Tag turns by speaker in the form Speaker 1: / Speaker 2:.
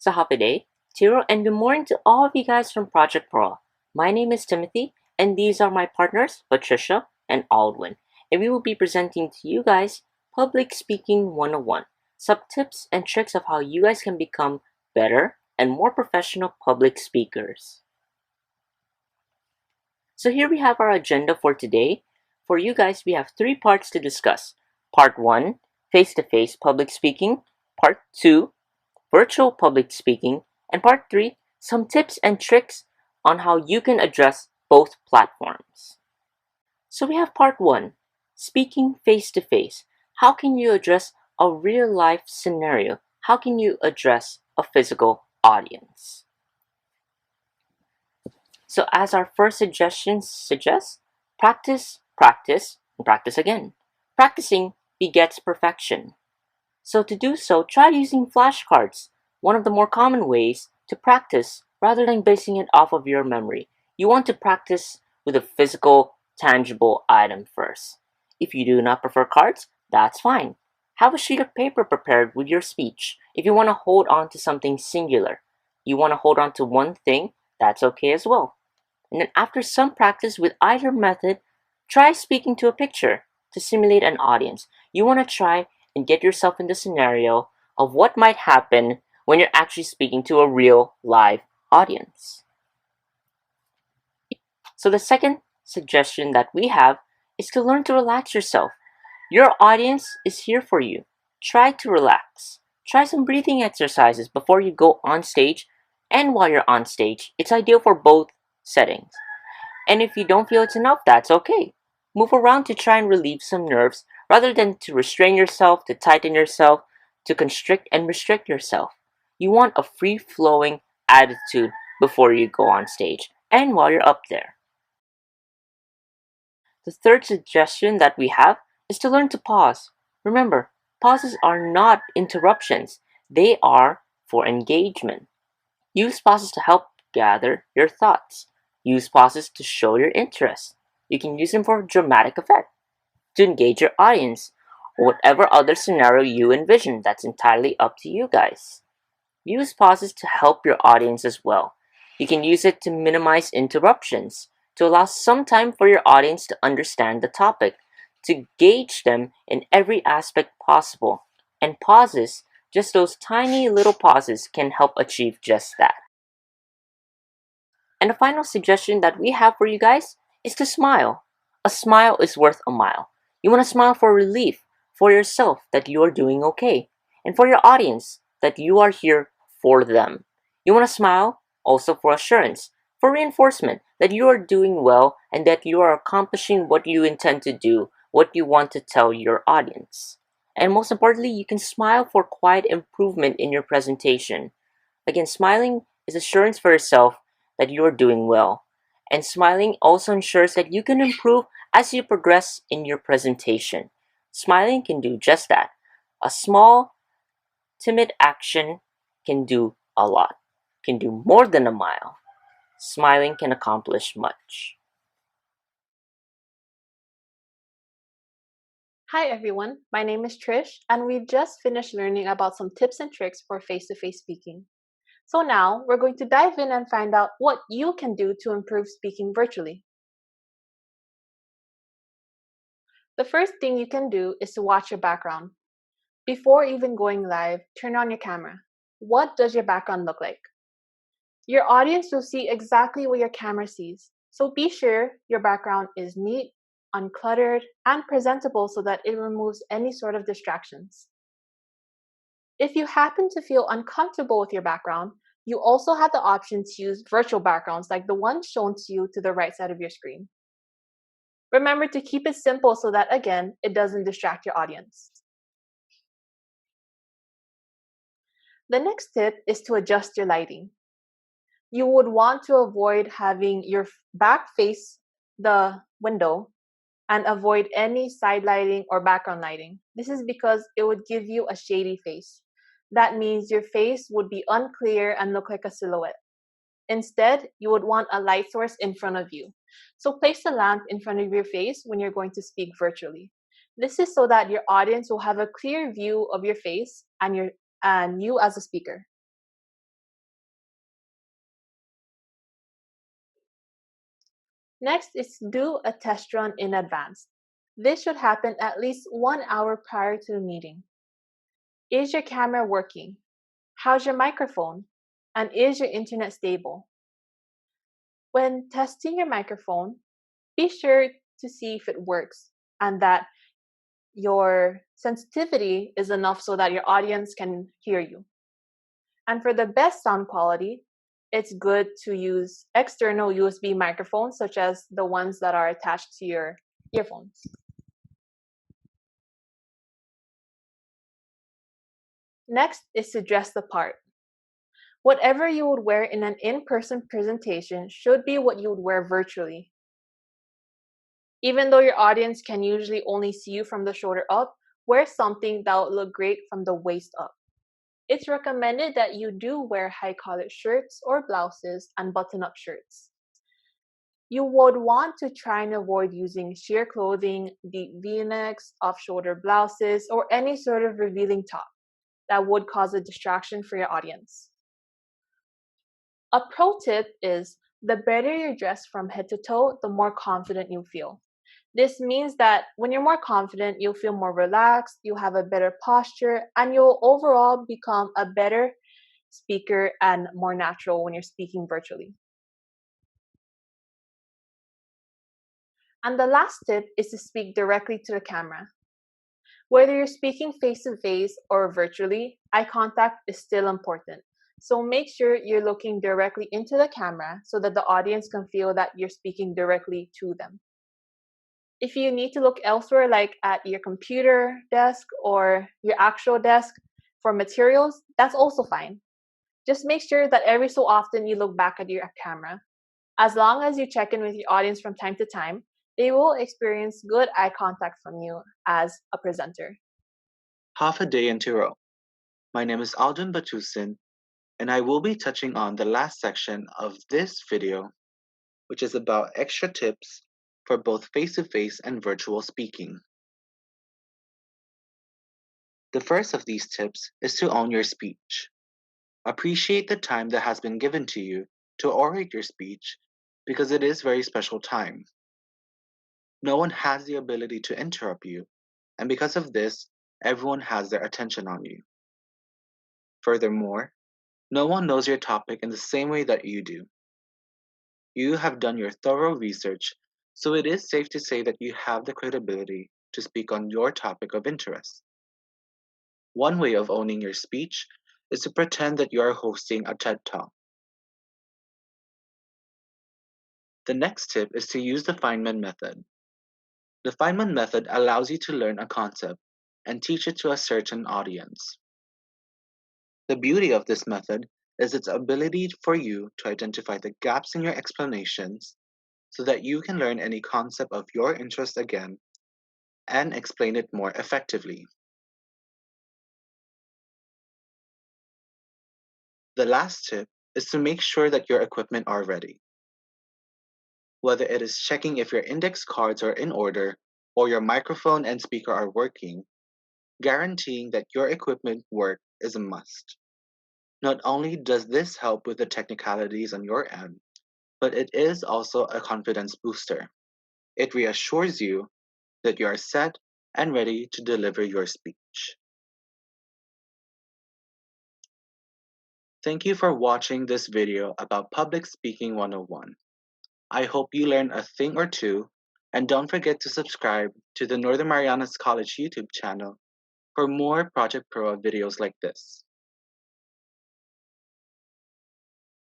Speaker 1: So happy day, Tiro, and good morning to all of you guys from Project PROA. My name is Timothy, and these are my partners, Patricia and Aldwin, and we will be presenting to you guys Public Speaking 101, some tips and tricks of how you guys can become better and more professional public speakers. So here we have our agenda for today. For you guys, we have 3 parts to discuss. Part 1, face-to-face public speaking. Part 2, virtual public speaking, and part 3, some tips and tricks on how you can address both platforms. So we have part 1, speaking face to face. How can you address a real life scenario? How can you address a physical audience? So as our first suggestion suggests, practice, practice, and practice again. Practicing begets perfection. So to do so, try using flashcards, one of the more common ways to practice rather than basing it off of your memory. You want to practice with a physical, tangible item first. If you do not prefer cards, that's fine. Have a sheet of paper prepared with your speech. If you want to hold on to something singular, you want to hold on to one thing, that's okay as well. And then after some practice with either method, try speaking to a picture to simulate an audience. You want to try and get yourself in the scenario of what might happen when you're actually speaking to a real live audience. So the second suggestion that we have is to learn to relax yourself. Your audience is here for you. Try to relax. Try some breathing exercises before you go on stage and while you're on stage. It's ideal for both settings. And if you don't feel it's enough, that's okay. Move around to try and relieve some nerves rather than to restrain yourself, to tighten yourself, to constrict and restrict yourself. You want a free-flowing attitude before you go on stage and while you're up there. The third suggestion that we have is to learn to pause. Remember, pauses are not interruptions. They are for engagement. Use pauses to help gather your thoughts. Use pauses to show your interest. You can use them for dramatic effect, to engage your audience, or whatever other scenario you envision. That's entirely up to you guys. Use pauses to help your audience as well. You can use it to minimize interruptions, to allow some time for your audience to understand the topic, to gauge them in every aspect possible. And pauses, just those tiny little pauses, can help achieve just that. And the final suggestion that we have for you guys is to smile. A smile is worth a mile. You want to smile for relief, for yourself that you are doing okay, and for your audience that you are here for them. You want to smile also for assurance, for reinforcement that you are doing well and that you are accomplishing what you intend to do, what you want to tell your audience. And most importantly, you can smile for quiet improvement in your presentation. Again, smiling is assurance for yourself that you are doing well. And smiling also ensures that you can improve as you progress in your presentation. Smiling can do just that. A small, timid action can do a lot, can do more than a mile. Smiling can accomplish much.
Speaker 2: Hi everyone, my name is Trish, and we just finished learning about some tips and tricks for face-to-face speaking. So now we're going to dive in and find out what you can do to improve speaking virtually. The first thing you can do is to watch your background. Before even going live, turn on your camera. What does your background look like? Your audience will see exactly what your camera sees, so be sure your background is neat, uncluttered, and presentable so that it removes any sort of distractions. If you happen to feel uncomfortable with your background, you also have the option to use virtual backgrounds like the one shown to you to the right side of your screen. Remember to keep it simple so that, again, it doesn't distract your audience. The next tip is to adjust your lighting. You would want to avoid having your back face the window and avoid any side lighting or background lighting. This is because it would give you a shady face. That means your face would be unclear and look like a silhouette. Instead, you would want a light source in front of you. So place a lamp in front of your face when you're going to speak virtually. This is so that your audience will have a clear view of your face and you as a speaker. Next is do a test run in advance. This should happen at least 1 hour prior to the meeting. Is your camera working? How's your microphone? And is your internet stable? When testing your microphone, be sure to see if it works and that your sensitivity is enough so that your audience can hear you. And for the best sound quality, it's good to use external USB microphones, such as the ones that are attached to your earphones. Next is to dress the part. Whatever you would wear in an in-person presentation should be what you would wear virtually. Even though your audience can usually only see you from the shoulder up, wear something that will look great from the waist up. It's recommended that you do wear high-collared shirts or blouses and button-up shirts. You would want to try and avoid using sheer clothing, deep V-necks, off-shoulder blouses, or any sort of revealing top that would cause a distraction for your audience. A pro tip is the better you're dressed from head to toe, the more confident you feel. This means that when you're more confident, you'll feel more relaxed, you'll have a better posture, and you'll overall become a better speaker and more natural when you're speaking virtually. And the last tip is to speak directly to the camera. Whether you're speaking face to face or virtually, eye contact is still important. So make sure you're looking directly into the camera so that the audience can feel that you're speaking directly to them. If you need to look elsewhere, like at your computer desk or your actual desk for materials, that's also fine. Just make sure that every so often you look back at your camera. As long as you check in with your audience from time to time, they will experience good eye contact from you as a presenter.
Speaker 3: Half a day in Tiro. My name is Aldwin Batusin, and I will be touching on the last section of this video, which is about extra tips for both face-to-face and virtual speaking. The first of these tips is to own your speech. Appreciate the time that has been given to you to orate your speech because it is very special time. No one has the ability to interrupt you, and because of this, everyone has their attention on you. Furthermore, no one knows your topic in the same way that you do. You have done your thorough research, so it is safe to say that you have the credibility to speak on your topic of interest. One way of owning your speech is to pretend that you are hosting a TED Talk. The next tip is to use the Findman Method. The Findman Method allows you to learn a concept and teach it to a certain audience. The beauty of this method is its ability for you to identify the gaps in your explanations so that you can learn any concept of your interest again and explain it more effectively. The last tip is to make sure that your equipment are ready. Whether it is checking if your index cards are in order or your microphone and speaker are working, guaranteeing that your equipment work is a must. Not only does this help with the technicalities on your end, but it is also a confidence booster. It reassures you that you are set and ready to deliver your speech. Thank you for watching this video about Public Speaking 101. I hope you learned a thing or two, and don't forget to subscribe to the Northern Marianas College YouTube channel for more Project PROA videos like this.